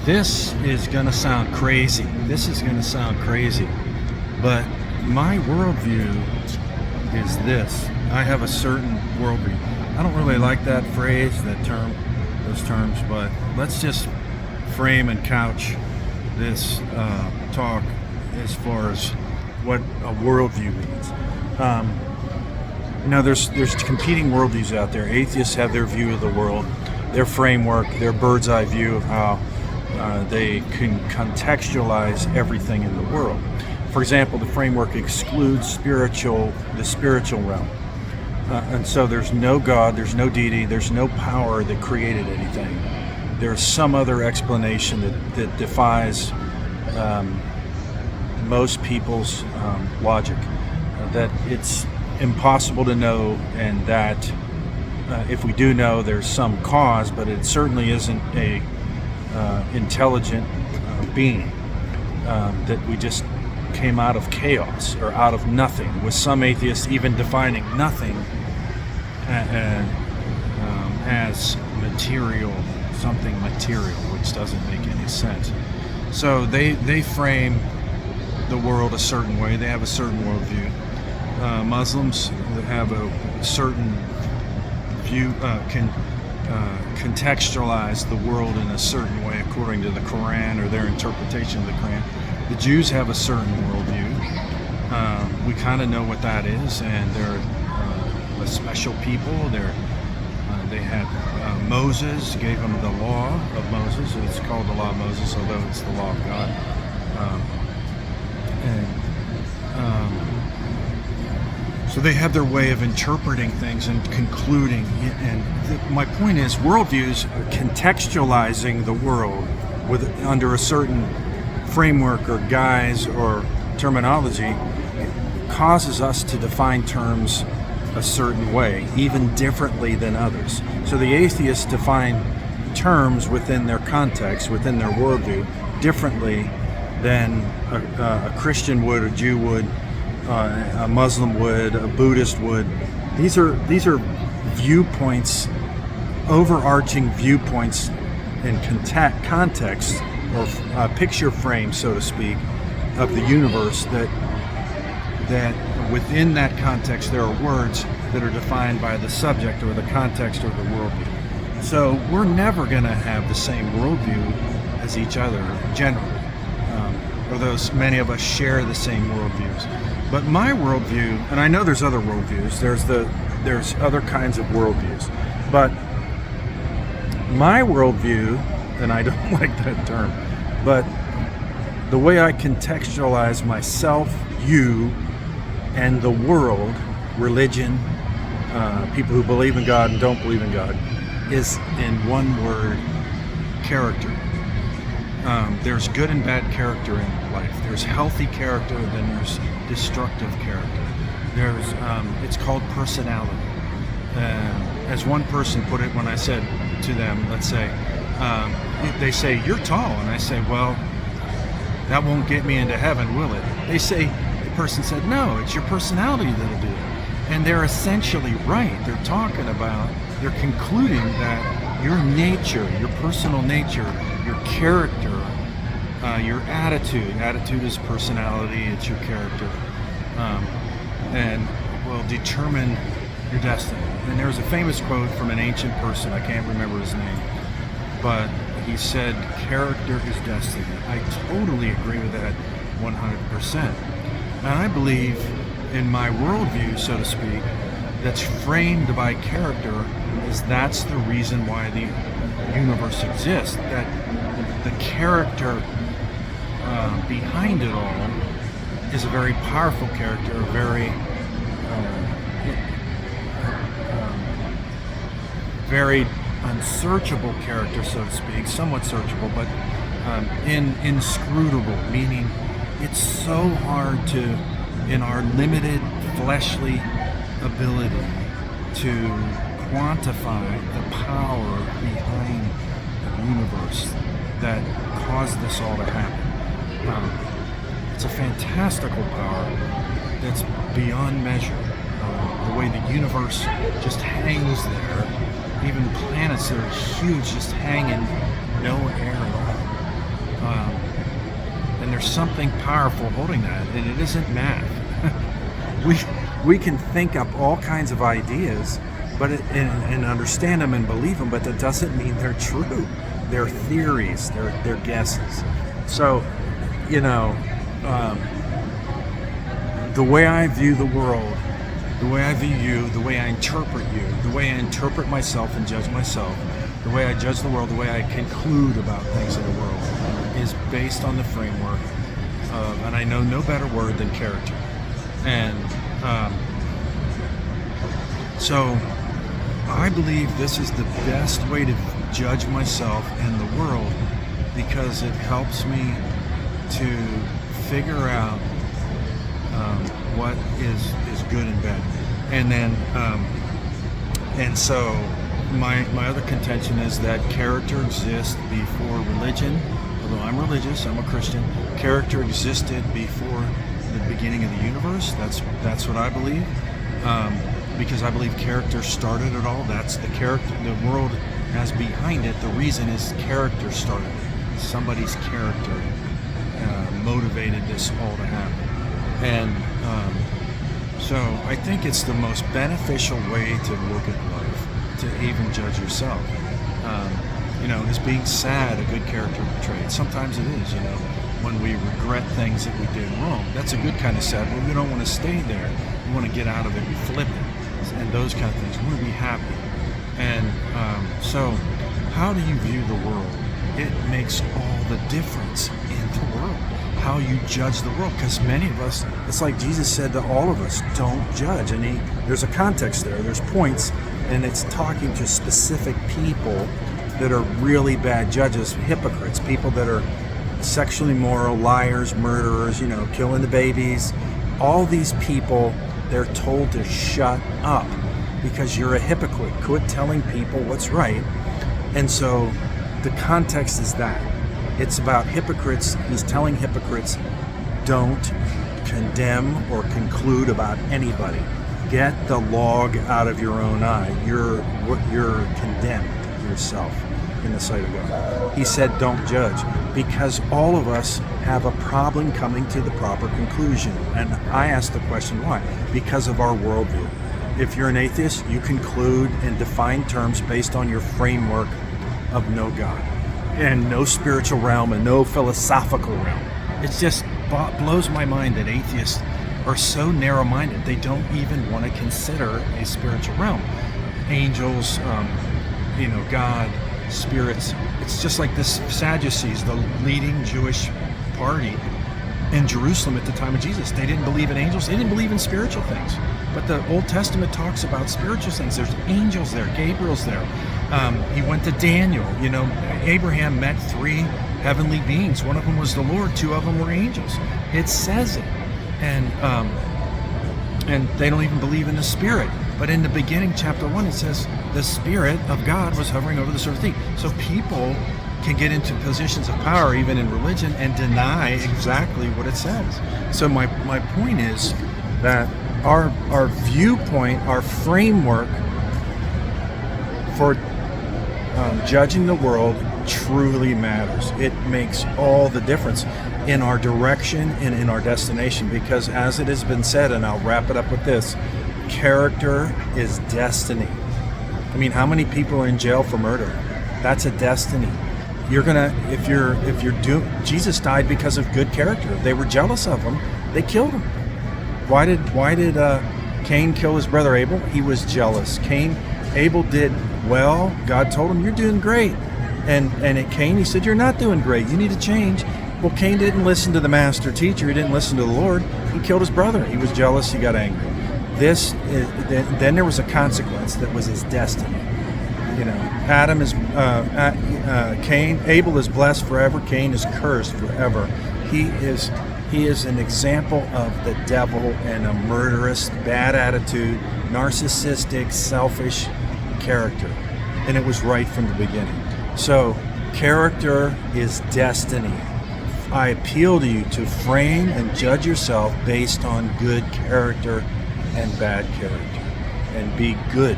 This is going to sound crazy. But my worldview is this. I have a certain worldview. I don't really like that phrase, those terms, but let's just frame and couch this talk as far as what a worldview means. There's competing worldviews out there. Atheists have their view of the world, their framework, their bird's eye view of how they can contextualize everything in the world. For example, the framework excludes the spiritual realm. And so there's no God, there's no deity, there's no power that created anything. There's some other explanation that defies most people's logic, that it's impossible to know, and that if we do know, there's some cause, but it certainly isn't a intelligent being, that we just came out of chaos or out of nothing, with some atheists even defining nothing as something material, which doesn't make any sense. So they frame the world a certain way. They have a certain worldview. Muslims have a certain view, can contextualize the world in a certain way according to the Quran or their interpretation of the Quran. The Jews have a certain worldview. We kind of know what that is, and they're a special people. They had Moses gave them the law of Moses. It's called the law of Moses, although it's the law of God. So they have their way of interpreting things and concluding. My point is, worldviews are contextualizing the world under a certain framework or guise or terminology. Causes us to define terms a certain way, even differently than others. So the atheists define terms within their context, within their worldview, differently than a Christian would, a Jew would, a Muslim would, a Buddhist would. These are viewpoints, overarching viewpoints in context, or picture frame, so to speak, of the universe, that within that context there are words that are defined by the subject or the context or the worldview. So we're never going to have the same worldview as each other generally, although many of us share the same worldviews. But my worldview, and I know there's other worldviews, there's other kinds of worldviews, but my worldview, and I don't like that term, but the way I contextualize myself, you, and the world, religion, people who believe in God and don't believe in God, is in one word: character. There's good and bad character in life. There's healthy character, then there's destructive character. It's called personality. As one person put it when I said to them, let's say, they say, "You're tall," and I say, "Well, that won't get me into heaven, will it?" The person said, "No, it's your personality that'll do it." And they're essentially right. They're concluding that your nature, your personal nature, your character, your attitude is personality, it's your character, and will determine your destiny. And there's a famous quote from an ancient person, I can't remember his name, but he said, "Character is destiny." I totally agree with that 100%. And I believe in my worldview, so to speak, that's framed by character, that's the reason why the universe exists. That the character behind it all is a very powerful character, a very very unsearchable character, so to speak, somewhat searchable, but inscrutable, meaning it's so hard to, in our limited fleshly ability, to quantify the power behind the universe that caused this all to happen. It's a fantastical power that's beyond measure. The way the universe just hangs there, even planets that are huge just hang in no air at all. there's something powerful holding that, and it isn't math. we can think up all kinds of ideas, but and understand them and believe them, but that doesn't mean they're true. They're theories. They're guesses. So, the way I view the world, the way I view you, the way I interpret you, the way I interpret myself and judge myself, the way I judge the world, the way I conclude about things in the world, is based on the framework of, and I know no better word than character. And so I believe this is the best way to judge myself and the world, because it helps me to figure out what is good and bad. And then and so my other contention is that character exists before religion. Although I'm religious, I'm a Christian. Character existed before the beginning of the universe. That's what I believe, because I believe character started it all. That's the character the world has behind it. The reason is character started it. Somebody's character motivated this all to happen. And so I think it's the most beneficial way to look at life, to even judge yourself. Is being sad a good character trait? Sometimes it is, when we regret things that we did wrong. That's a good kind of sad, but we don't want to stay there. We want to get out of it and flip it, and those kind of things. We want to be happy. And so how do you view the world? It makes all the difference in the world, how you judge the world, because many of us, it's like Jesus said to all of us, don't judge. And there's a context there, there's points, and it's talking to specific people that are really bad judges, hypocrites, people that are sexually immoral, liars, murderers, killing the babies. All these people, they're told to shut up because you're a hypocrite. Quit telling people what's right. And so the context is that. It's about hypocrites. He's telling hypocrites, don't condemn or conclude about anybody. Get the log out of your own eye. You're condemned yourself in the sight of God. He said, don't judge, because all of us have a problem coming to the proper conclusion. And I asked the question, why? Because of our worldview. If you're an atheist, you conclude and define terms based on your framework of no God and no spiritual realm and no philosophical realm. It just blows my mind that atheists are so narrow-minded. They don't even want to consider a spiritual realm. Angels, God, spirits. It's just like this Sadducees, the leading Jewish party in Jerusalem at the time of Jesus. They didn't believe in angels. They didn't believe in spiritual things. But the Old Testament talks about spiritual things. There's angels there. Gabriel's there. He went to Daniel. Abraham met 3 heavenly beings. One of them was the Lord. 2 of them were angels. It says it. And they don't even believe in the Spirit. But in the beginning, chapter 1, it says the Spirit of God was hovering over the surface of the deep. So people can get into positions of power, even in religion, and deny exactly what it says. So my point is that our viewpoint, our framework for judging the world truly matters. It makes all the difference in our direction and in our destination, because as it has been said, and I'll wrap it up with this, character is destiny. I mean, how many people are in jail for murder? That's a destiny. Jesus died because of good character. They were jealous of him. They killed him. Why did Cain kill his brother Abel? He was jealous. Abel did well. God told him, you're doing great. And at Cain, he said, you're not doing great. You need to change. Well, Cain didn't listen to the master teacher. He didn't listen to the Lord. He killed his brother. He was jealous. He got angry. Then there was a consequence that was his destiny. Adam is Cain. Abel is blessed forever. Cain is cursed forever. He is an example of the devil and a murderous, bad attitude, narcissistic, selfish character, and it was right from the beginning. So character is destiny. I appeal to you to frame and judge yourself based on good character and bad character, and be good